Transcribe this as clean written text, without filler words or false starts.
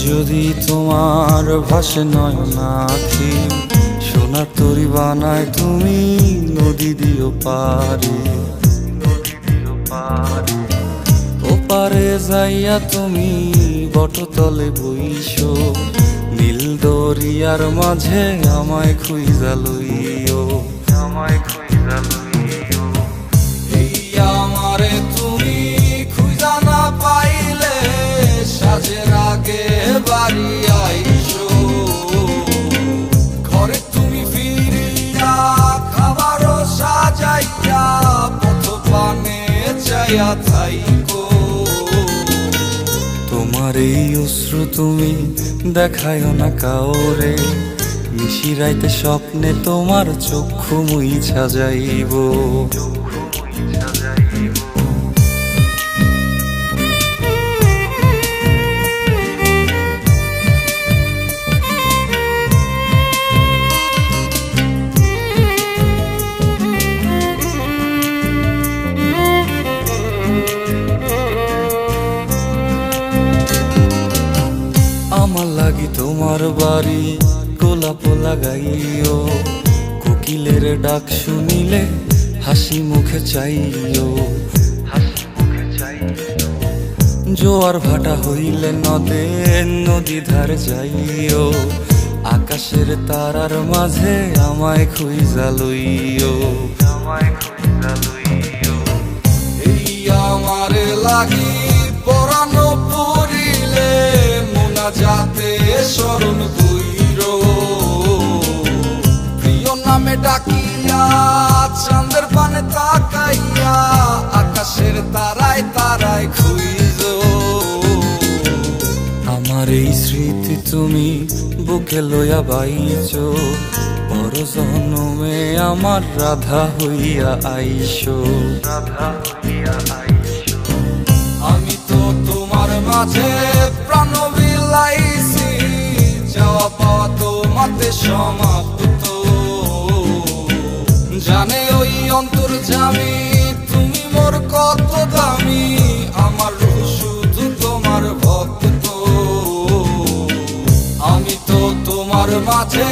যদি তোমার ভাসে নয়নাখি, সোনার তরি বানায় তুমি নদী দিও পারে। ওপারে যাইয়া তুমি বটতলে বইসো, নীল দরিয়ার মাঝে আমায় খুঁজা লইও, আমায় খুঁজা লইও। এই আমারে তুমি খুঁজা না পাইলে সাজের আগে বাড়ি আইসো, ঘরে তুমি ফিরিয়া খাবারও সাজাইয়া পথ পানে চাইয়া থাইকো। তোমার এই অশ্রু তুমি দেখায় না কাউরে, নিশিরাইতে স্বপ্নে তোমার চক্ষু মুইছা যাইব। আমার লাগি তোমার বাড়ি গোলাপ লাগাইও, কোকিলের ডাক শুনিলে হাসি মুখে চাইও, হাসি মুখে চাইও। জোয়ার ভাটা হইলে নদে নদী ধার যাইও, আকাশের তারার মাঝে আমায় খুঁজা লইও, আমায় খুঁজা লইও। এই আমার লাগি পরানো পড়িলে যাতে স্মরণ কইরো, প্রিয় নামে ডাকিয়া চাঁদের পানে তাকাইয়া আকাশের তারায় তারায় খুঁজো। আমার এই স্মৃতি তুমি বুকে লইয়া বাইছো, বড় জনমে আমার রাধা হইয়া আইসো, রাধা হইয়া আইসো। আমি তো তোমার মাঝে প্রাণ বিলাইছি, যাওয়া পাওয়া তোমাতে সমাপ্ত। জানে ওই অন্তর্যামী তুমি মোর কত দামি, আমার রূহ শুধু তোমার ভক্ত। আমি তো তোমার মাঝে